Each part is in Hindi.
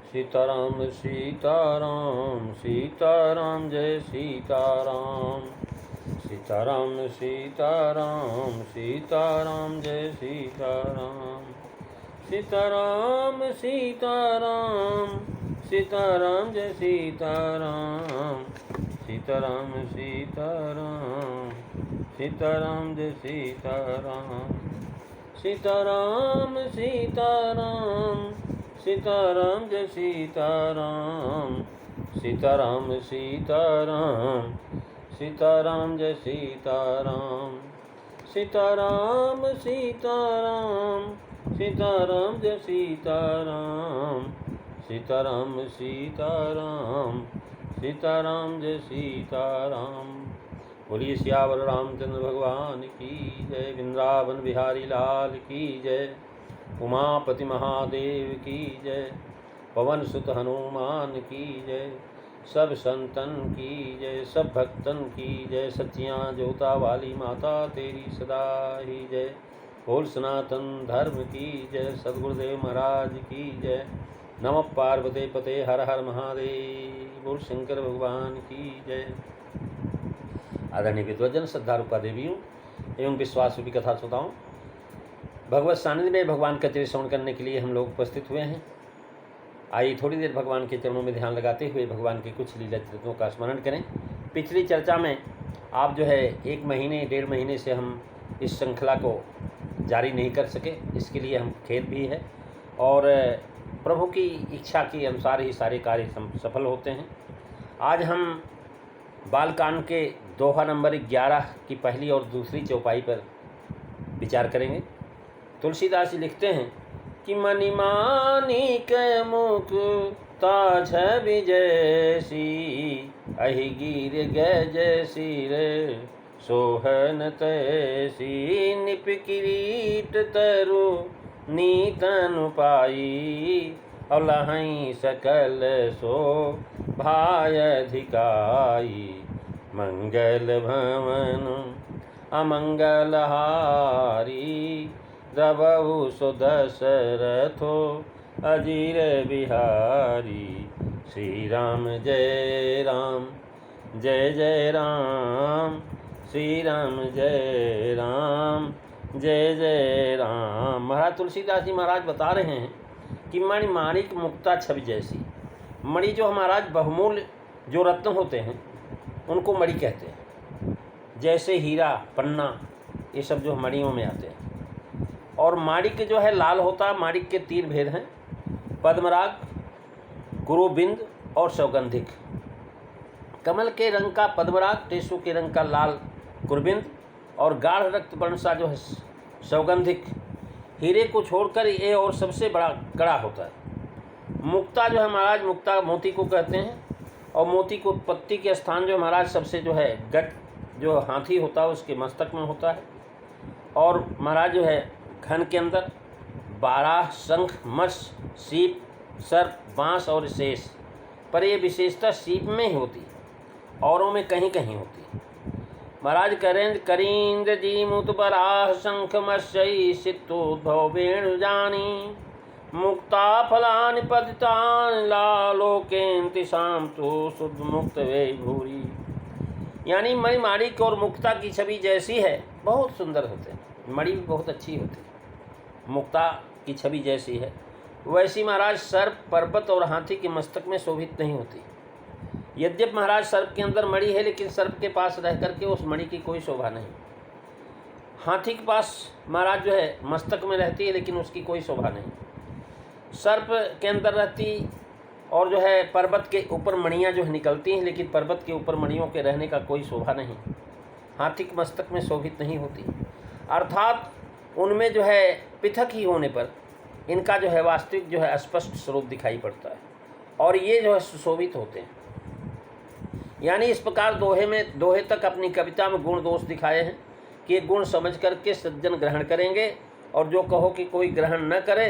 सीताराम सीताराम सीताराम जय सीताराम। सीताराम सीताराम सीताराम जय सीताराम। सीताराम सीताराम सीताराम जय सीताराम। सीताराम सीताराम सीताराम जय सीताराम। सीताराम सीताराम सीताराम जय सीताराम। सीताराम सीताराम सीताराम जय सीताराम। सीताराम सीताराम सीताराम जय सीताराम। सीताराम सीताराम सीताराम जय सीताराम। बोलिए सियावर रामचंद्र भगवान की जय। वृंदावन बिहारी लाल की जय। उमापति महादेव की जय। पवन सुत हनुमान की जय। सब संतन की जय, सब भक्तन की जय। सच्चियाँ जोता वाली माता तेरी सदा ही जय। बोल सनातन धर्म की जय। सद्गुरुदेव महाराज की जय। नमः पार्वते पते हर हर महादेव। बोल शंकर भगवान की जय। आदरणीय विद्वजन, श्रद्धारूपा देवियों एवं विश्वास रूपी कथा श्रोताओं, भगवत सानिध्य में भगवान का चरित्र श्रवण करने के लिए हम लोग उपस्थित हुए हैं। आइए थोड़ी देर भगवान के चरणों में ध्यान लगाते हुए भगवान के कुछ लीला चरित्रों का स्मरण करें। पिछली चर्चा में आप जो है 1 महीने 1.5 महीने से हम इस श्रृंखला को जारी नहीं कर सके, इसके लिए हम खेद भी है और प्रभु की इच्छा के अनुसार ही सारे कार्य सफल होते हैं। आज हम बालकांड के दोहा नंबर 11 की पहली और दूसरी चौपाई पर विचार करेंगे। तुलसीदास जी लिखते हैं कि मनि मानिक मुक्ता छवि जैसी, अहि गिर गज सिर सोहन तैसी, निप किरीट तरु नीतन पाई, अवलहई सकल सो भाय अधिकाई, मंगल भवन अमंगल हारी, द्रवहु सुदशरथो अजीर बिहारी। श्री राम जय राम जय जय राम, श्री राम जय राम जय जय राम। महाराज तुलसीदास जी महाराज बता रहे हैं कि मणि माणिक मुक्ता छवि जैसी। मणि जो महाराज बहुमूल्य जो रत्न होते हैं उनको मणि कहते हैं। जैसे हीरा, पन्ना, ये सब जो मणियों में आते हैं। और माणिक जो है लाल होता है। माणिक के 3 भेद हैं, पद्मराग, गुरुबिंद और सौगंधिक। कमल के रंग का पद्मराग, टेसु के रंग का लाल गुरुबिंद और गाढ़ रक्त वर्ण सा जो है सौगंधिक। हीरे को छोड़कर ये और सबसे बड़ा कड़ा होता है। मुक्ता जो है महाराज, मुक्ता मोती को कहते हैं और मोती को उत्पत्ति के स्थान जो महाराज सबसे जो है गट जो हाथी होता है उसके मस्तक में होता है। और महाराज जो है घन के अंदर 12 शंख, मत्स्य, सीप, सर्प, बांस और शेष, पर ये विशेषता सीप में ही होती, औरों में कहीं कहीं होती। महाराज करेंद्र करींद्र जी मुत बराह शंख मत्स्यई सिद्धोद्भव वेणु जानी, मुक्ता फलानि पतितानि लालोकेन्ति शाम तो शुद्ध मुक्त वे भूरी। यानी मणि माणिक और मुक्ता की छवि जैसी है, बहुत सुंदर होते हैं। मणि भी बहुत अच्छी होती है, मुक्ता की छवि जैसी है वैसी महाराज सर्प, पर्वत और हाथी के मस्तक में शोभित नहीं होती। यद्यप महाराज सर्प के अंदर मणि है, लेकिन सर्प के पास रह करके उस मणि की कोई शोभा नहीं। हाथी के पास महाराज जो है मस्तक में रहती है, लेकिन उसकी कोई शोभा नहीं। सर्प के अंदर रहती और जो है पर्वत के ऊपर मणियाँ जो है निकलती हैं, लेकिन पर्वत के ऊपर मणियों के रहने का कोई शोभा नहीं। हाथी के मस्तक में शोभित नहीं होती, अर्थात उनमें जो है पृथक ही होने पर इनका जो है वास्तविक जो है स्पष्ट स्वरूप दिखाई पड़ता है और ये जो है सुशोभित होते हैं। यानी इस प्रकार दोहे तक अपनी कविता में गुण दोष दिखाए हैं कि ये गुण समझ करके सज्जन ग्रहण करेंगे, और जो कहो कि कोई ग्रहण न करे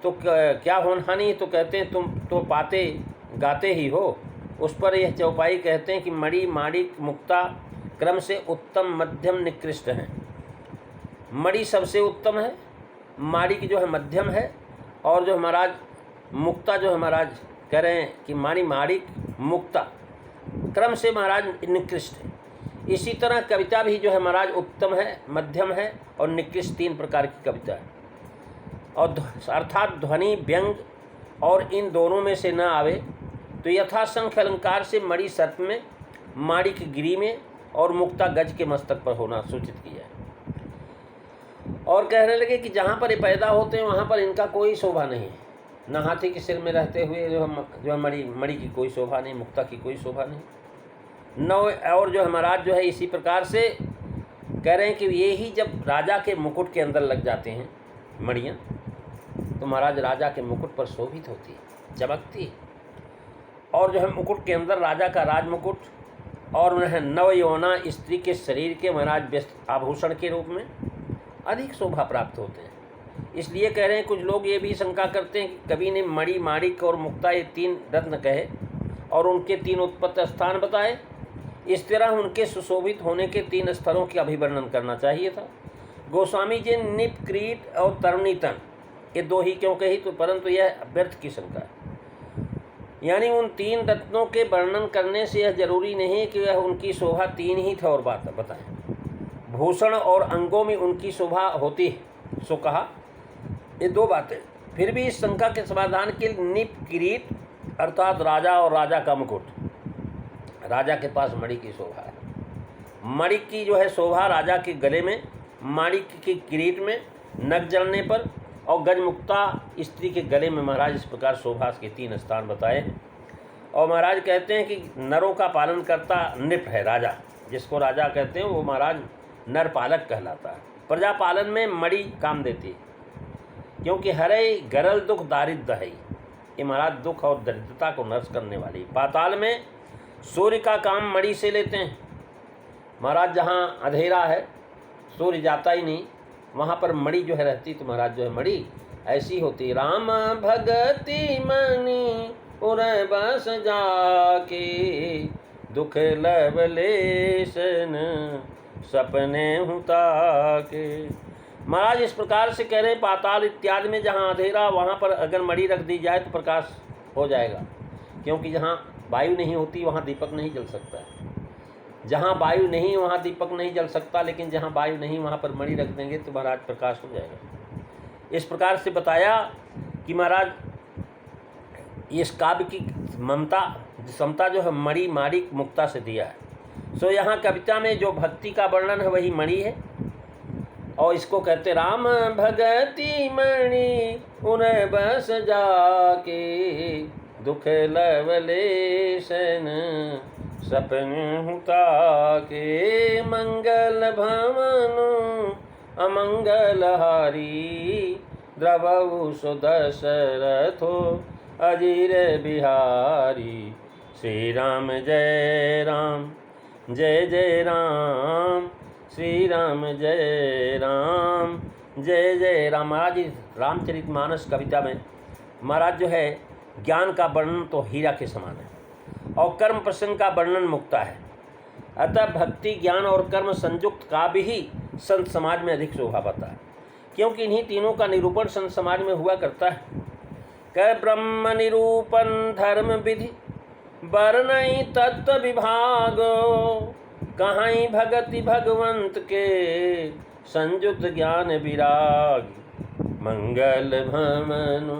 तो क्या होनहानि। तो कहते हैं तुम तो पाते गाते ही हो। उस पर यह चौपाई कहते हैं कि मणि माणिक मुक्ता क्रम से उत्तम मध्यम निकृष्ट हैं। मणि सबसे उत्तम है, माणिक जो है मध्यम है, और जो महाराज मुक्ता जो है महाराज कह रहे हैं कि मानी माणिक मुक्ता क्रम से महाराज निकृष्ट है। इसी तरह कविता भी जो है महाराज उत्तम है, मध्यम है और निकृष्ट, 3 प्रकार की कविता है। और अर्थात ध्वनि, व्यंग और इन दोनों में से न आवे तो यथासंख्य अलंकार से मणि सर्प में, माणिक गिरी में और मुक्ता गज के मस्तक पर होना सूचित किया है। और कहने लगे कि जहाँ पर ये पैदा होते हैं वहाँ पर इनका कोई शोभा नहीं है। न हाथी के सिर में रहते हुए जो है मणि की कोई शोभा नहीं, मुक्ता की कोई शोभा नहीं। न और जो है महाराज जो है इसी प्रकार से कह रहे हैं कि ये ही जब राजा के मुकुट के अंदर लग जाते हैं मणियाँ, तो महाराज राजा के मुकुट पर शोभित होती है, चमकती है। और जो है मुकुट के अंदर राजा का राज मुकुट और वह नवयौवना स्त्री के शरीर के महाराज व्यस्त आभूषण के रूप में अधिक शोभा प्राप्त होते हैं। इसलिए कह रहे हैं कुछ लोग ये भी शंका करते हैं कि कवि ने मणि, माणिक और मुक्ता ये 3 रत्न कहे और उनके 3 उत्पत्ति स्थान बताए। इस तरह उनके सुशोभित होने के 3 स्तरों का अभिवर्णन करना चाहिए था। गोस्वामी जी निप, क्रीट और तरणीतन ये 2 ही क्यों कही, तो परंतु यह व्यर्थ की शंका है। यानी उन 3 रत्नों के वर्णन करने से यह जरूरी नहीं कि वह उनकी शोभा 3 ही था और बात बताएं। भूषण और अंगों में उनकी शोभा होती है, सो कहा। ये 2 बातें। फिर भी इस शंका के समाधान के लिए निप, किरीट अर्थात राजा और राजा का मुकुट, राजा के पास मणि की शोभा है। मणि की जो है शोभा राजा के गले में, माणिक की किरीट में नग जलने पर और गजमुक्ता स्त्री के गले में महाराज इस प्रकार शोभा के 3 स्थान बताए हैं। और महाराज कहते हैं कि नरों का पालन करता निप है राजा, जिसको राजा कहते हैं वो महाराज नर पालक कहलाता है। प्रजा पालन में मणि काम देती है, क्योंकि हरे गरल दुख दारिद्र है, ये महाराज दुख और दरिद्रता को नष्ट करने वाली। पाताल में सूर्य का काम मणि से लेते हैं। महाराज जहाँ अंधेरा है, सूर्य जाता ही नहीं, वहाँ पर मणि जो है रहती, तो महाराज जो है मणि ऐसी होती। राम भगति मणि उर बस जाके दुख लवलेशन सपने हुता के। महाराज इस प्रकार से कह रहे हैं पाताल इत्यादि में जहाँ अंधेरा, वहाँ पर अगर मणि रख दी जाए तो प्रकाश हो जाएगा, क्योंकि जहाँ वायु नहीं होती वहाँ दीपक नहीं जल सकता है। जहाँ वायु नहीं वहाँ दीपक नहीं जल सकता, लेकिन जहाँ वायु नहीं वहाँ पर मणि रख देंगे तो महाराज प्रकाश हो जाएगा। इस प्रकार से बताया कि महाराज इस काव्य की समता जो है मणि, माणिक, मुक्ता से दिया है। सो यहाँ कविता में जो भक्ति का वर्णन है वही मणि है, और इसको कहते राम भगति मणि उन्हें बस जाके दुख लवलेशन सपने हुता के। मंगल भवनु अमंगल हारी द्रवऊ सुदशरथो अजीर बिहारी। श्री राम जय राम, जय जय राम, श्री राम जय राम, जय जय राम। महाराज रामचरितमानस कविता में महाराज जो है ज्ञान का वर्णन तो हीरा के समान है और कर्म प्रसंग का वर्णन मुक्ता है। अतः भक्ति, ज्ञान और कर्म संयुक्त काव्य ही संत समाज में अधिक शोभा पाता है, क्योंकि इन्हीं तीनों का निरूपण संत समाज में हुआ करता है। कह ब्रह्म निरूपण धर्म विधि वर्णई तत्व विभाग, कहीं भगति भगवंत के संयुक्त ज्ञान विराग। मंगल भमनु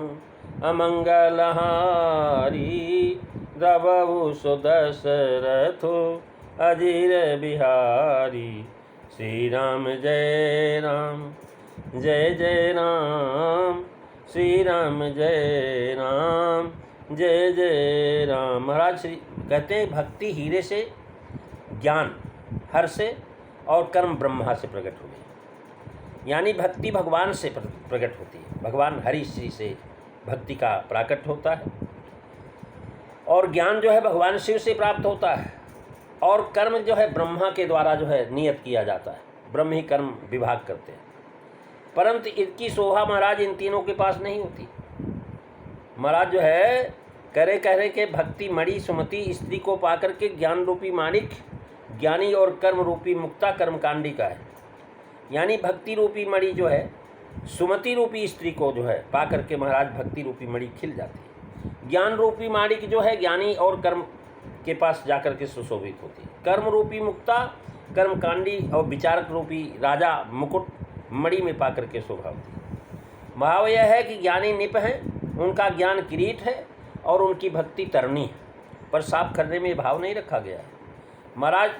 अमंगल हारी द्रवऊ सुदशरथो अजीर बिहारी। श्री राम जय राम, जय जय राम, श्री राम जय राम, जय जय राम। महाराज श्री कहते हैं भक्ति हीरे से, ज्ञान हर से और कर्म ब्रह्मा से प्रकट हो गई। यानी भक्ति भगवान से प्रकट होती है, भगवान हरि श्री से भक्ति का प्राकट होता है, और ज्ञान जो है भगवान शिव से प्राप्त होता है, और कर्म जो है ब्रह्मा के द्वारा जो है नियत किया जाता है, ब्रह्म ही कर्म विभाग करते हैं। परंतु इनकी शोभा महाराज इन तीनों के पास नहीं होती। महाराज जो है कह रहे कि भक्ति मणि सुमति स्त्री को पाकर के ज्ञान रूपी माणिक ज्ञानी और कर्म रूपी मुक्ता कर्मकांडी का है। यानी भक्ति रूपी मणि जो है सुमति रूपी स्त्री को जो है पाकर के महाराज भक्ति रूपी मणि खिल जाती है। ज्ञान रूपी माणिक जो है ज्ञानी और कर्म के पास जाकर के सुशोभित होती है। कर्म रूपी मुक्ता कर्मकांडी और विचारक रूपी राजा मुकुट मणि में पा करके शोभा होती है। भाव यह है कि ज्ञानी निप हैं, उनका ज्ञान किरीट है और उनकी भक्ति तरणी है, पर साफ करने में भाव नहीं रखा गया है। महाराज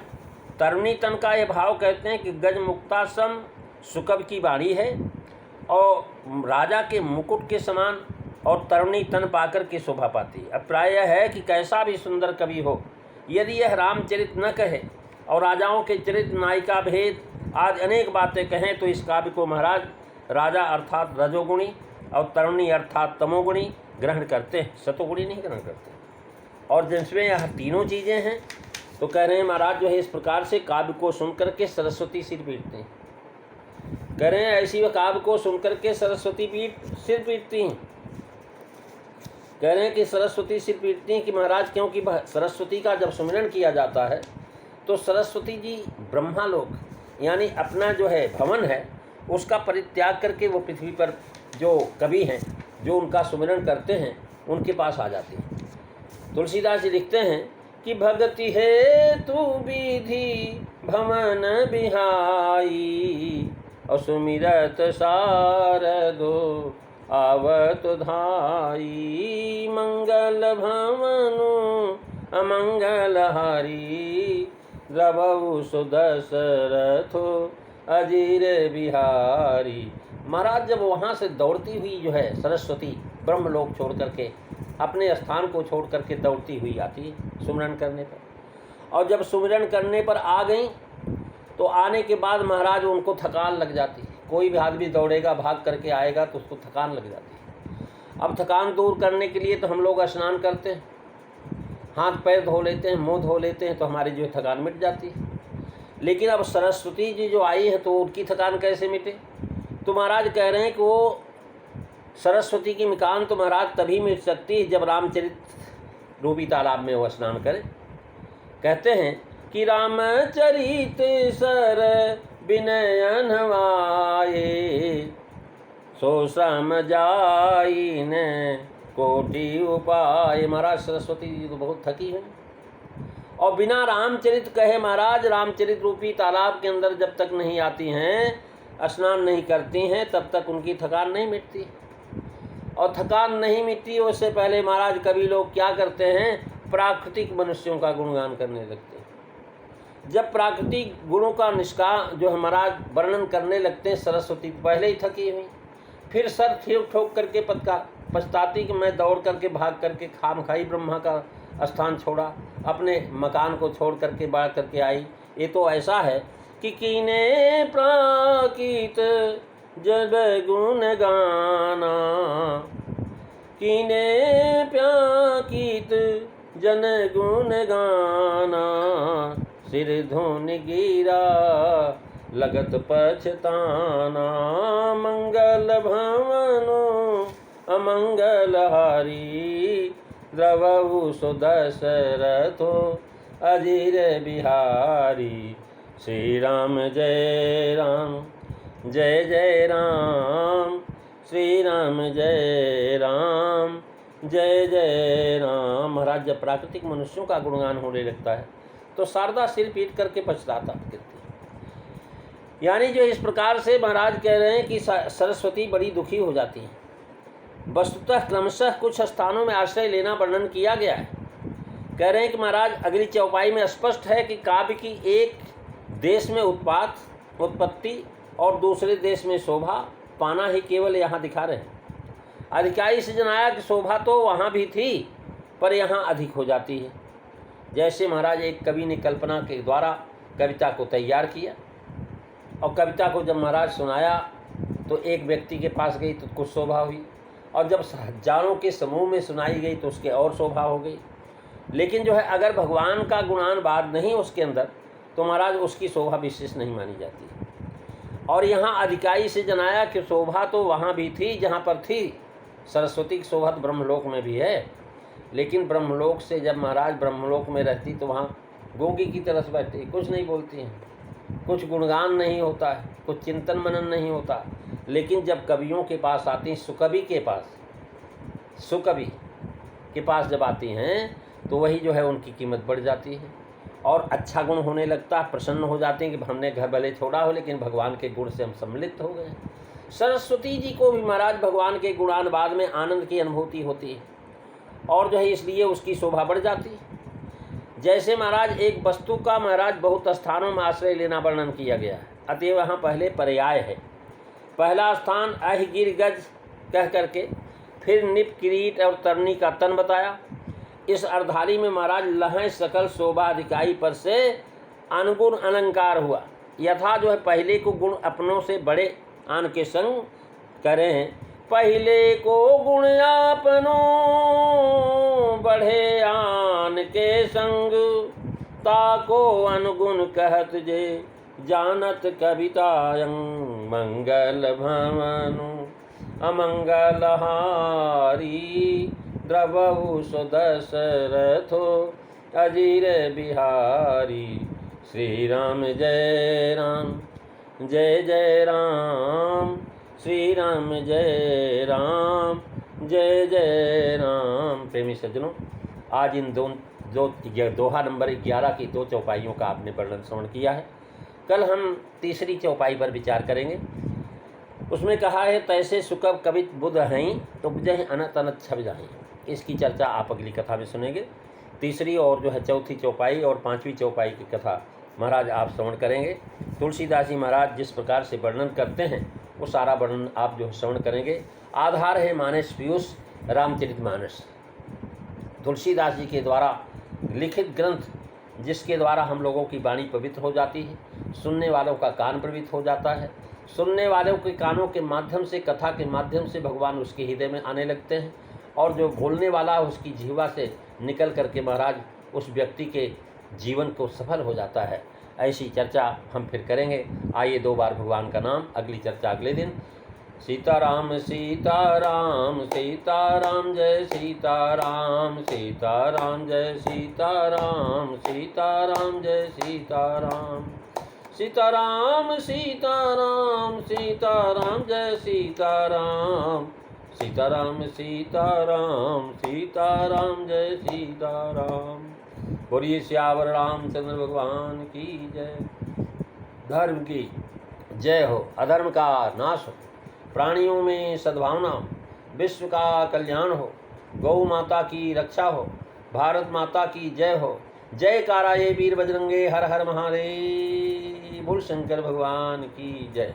तरुणी तन का ये भाव कहते हैं कि गज मुक्ता सम सुकब की वाणी है और राजा के मुकुट के समान और तरुणी तन पाकर के शोभा पाती है। अब प्राय है कि कैसा भी सुंदर कवि हो, यदि यह रामचरित न कहे और राजाओं के चरित्र नायिका भेद आज अनेक बातें कहें तो इस काव्य को महाराज राजा अर्थात रजोगुणी और तरुणी अर्थात तमोगुणी ग्रहण करते हैं, सतोगुणी नहीं ग्रहण करते। और जिसमें यह तीनों चीज़ें हैं तो कह रहे हैं महाराज जो है इस प्रकार से काव्य को सुन करके सरस्वती सिर पीटते हैं। कह रहे हैं ऐसी वह काव्य को सुन करके सरस्वती सिर पीटती हैं। कह रहे हैं कि सरस्वती सिर पीटती हैं कि महाराज क्योंकि सरस्वती का जब सुमिरन किया जाता है तो सरस्वती जी ब्रह्मालोक यानी अपना जो है भवन है उसका परित्याग करके वो पृथ्वी पर जो कवि हैं जो उनका सुमिरन करते हैं उनके पास आ जाती हैं। तुलसीदास जी लिखते हैं कि भगति है तू विधि भवन बिहाई और सुमिरत सारदो आवत धाई मंगल भवनु अमंगल हारी द्रवऊ सुदशरथो अजीर बिहारी। महाराज जब वहाँ से दौड़ती हुई जो है सरस्वती ब्रह्मलोक छोड़ करके अपने स्थान को छोड़ करके दौड़ती हुई आती है सुमिरन करने पर, और जब सुमिरन करने पर आ गई तो आने के बाद महाराज उनको थकान लग जाती है। कोई भी आदमी दौड़ेगा भाग करके आएगा तो उसको थकान लग जाती है। अब थकान दूर करने के लिए तो हम लोग स्नान करते हैं, हाथ पैर धो लेते हैं, मुंह धो लेते हैं, तो हमारी जो थकान मिट जाती है। लेकिन अब सरस्वती जी जो आई है तो उनकी थकान कैसे मिटे? तो महाराज कह रहे हैं कि वो सरस्वती की मिकान तो महाराज तभी मिट सकती है जब रामचरित रूपी तालाब में वो स्नान करें। कहते हैं कि रामचरित सर विनय नवाए सो श्रम जाई न कोटि उपाय। महाराज सरस्वती जी तो बहुत थकी हैं और बिना रामचरित कहे महाराज रामचरित रूपी तालाब के अंदर जब तक नहीं आती हैं, स्नान नहीं करती हैं, तब तक उनकी थकान नहीं मिटती। और थकान नहीं मिटती उससे पहले महाराज कवि लोग क्या करते हैं, प्राकृतिक मनुष्यों का गुणगान करने लगते हैं। जब प्राकृतिक गुणों का जो है महाराज वर्णन करने लगते हैं, सरस्वती पहले ही थकी हुई फिर सर ठोक करके पछताती कि मैं दौड़ करके भाग करके खाम खाई ब्रह्मा का स्थान छोड़ा, अपने मकान को छोड़ करके बाढ़ करके आई। ये तो ऐसा है कि कीने प्राकृत जब गुण गाना कीने प्राकृत जन गुण गाना सिर धुन गिरा लगत पछताना मंगल भवनो अमंगल हारी द्रवऊ सुदशरथो अजीर बिहारी। श्री राम जय राम जय जय राम श्री राम जय राम जय जय राम। महाराज जब प्राकृतिक मनुष्यों का गुणगान होने लगता है तो शारदा सिर पीट करके पछताता करती है। यानी जो इस प्रकार से महाराज कह रहे हैं कि सरस्वती बड़ी दुखी हो जाती है। वस्तुतः क्रमशः कुछ स्थानों में आश्रय लेना वर्णन किया गया है। कह रहे हैं कि महाराज अगली चौपाई में स्पष्ट है कि काव्य की एक देश में उत्पत्ति और दूसरे देश में शोभा पाना ही केवल यहाँ दिखा रहे हैं। अधिकाई से जनाया कि शोभा तो वहाँ भी थी पर यहाँ अधिक हो जाती है। जैसे महाराज एक कवि ने कल्पना के द्वारा कविता को तैयार किया और कविता को जब महाराज सुनाया तो एक व्यक्ति के पास गई तो कुछ शोभा हुई, और जब हजारों के समूह में सुनाई गई तो उसके और शोभा हो गई। लेकिन जो है अगर भगवान का गुणान बाद नहीं उसके अंदर तो महाराज उसकी शोभा विशेष नहीं मानी जाती। और यहाँ अधिकाई से जनाया कि शोभा तो वहाँ भी थी जहाँ पर थी, सरस्वती की शोभा तो ब्रह्मलोक में भी है। लेकिन ब्रह्मलोक से जब महाराज ब्रह्मलोक में रहती तो वहाँ गूंगी की तरह बैठती, कुछ नहीं बोलती हैं, कुछ गुणगान नहीं होता है, कुछ चिंतन मनन नहीं होता। लेकिन जब कवियों के पास आती, सुकवि के पास, सुकवि के पास जब आती हैं तो वही जो है उनकी कीमत बढ़ जाती है और अच्छा गुण होने लगता है, प्रसन्न हो जाते हैं कि हमने घर भले छोड़ा हो लेकिन भगवान के गुण से हम सम्मिलित हो गए। सरस्वती जी को भी महाराज भगवान के गुणानुवाद में आनंद की अनुभूति होती है और जो है इसलिए उसकी शोभा बढ़ जाती है। जैसे महाराज एक वस्तु का महाराज बहुत स्थानों में आश्रय लेना वर्णन किया गया है, अतः वहाँ पहले पर्याय है। पहला स्थान अहिगिर गज कह करके, फिर निप किरीट और तरनी का तन बताया। इस अर्धाली में महाराज लहै सकल शोभा अधिकाई पर से अनुगुण अलंकार हुआ। यथा जो है पहले को गुण अपनों से बड़े आन के संग करें, पहले को गुण आपनों बढ़े आन के संग, ताको अनुगुण कहत जे जानत कवितायं, मंगल भवनु अमंगलहारी, द्रवहु सुदशरथो अजीर बिहारी। श्री राम जय राम जय जय राम, श्री राम जय राम जय जय राम। प्रेमी सज्जनों, आज इन दोहा नंबर 11 की 2 चौपाइयों का आपने वर्णन श्रवण किया है। कल हम तीसरी चौपाई पर विचार करेंगे। उसमें कहा है तैसे सुकब कवित बुध हैं, तो बुझे अनत अनत छब जाएँ। इसकी चर्चा आप अगली कथा में सुनेंगे। तीसरी और जो है चौथी चौपाई और 5वीं चौपाई की कथा महाराज आप श्रवण करेंगे। तुलसीदास जी महाराज जिस प्रकार से वर्णन करते हैं वो सारा वर्णन आप जो श्रवण करेंगे। आधार है मानस पीयूष रामचरितमानस, तुलसीदास जी के द्वारा लिखित ग्रंथ, जिसके द्वारा हम लोगों की वाणी पवित्र हो जाती है, सुनने वालों का कान पवित्र हो जाता है, सुनने वालों के कानों के माध्यम से, कथा के माध्यम से भगवान उसके हृदय में आने लगते हैं और जो बोलने वाला उसकी जीवा से निकल करके महाराज उस व्यक्ति के जीवन को सफल हो जाता है। ऐसी चर्चा हम फिर करेंगे। आइए 2 बार भगवान का नाम, अगली चर्चा अगले दिन। सीताराम सीताराम सीताराम जय सीताराम, सीताराम जय सीताराम, सीताराम जय सीताराम, सीताराम सीताराम सीताराम जय सीताराम, सीताराम सीताराम सीताराम जय सीताराम। बोलिए श्यावर रामचंद्र भगवान की जय। धर्म की जय हो, अधर्म का नाश हो, प्राणियों में सद्भावना हो, विश्व का कल्याण हो, गौ माता की रक्षा हो, भारत माता की जय हो। जयकारा ये वीर बजरंगे, हर हर महादेव, बोल शंकर भगवान की जय।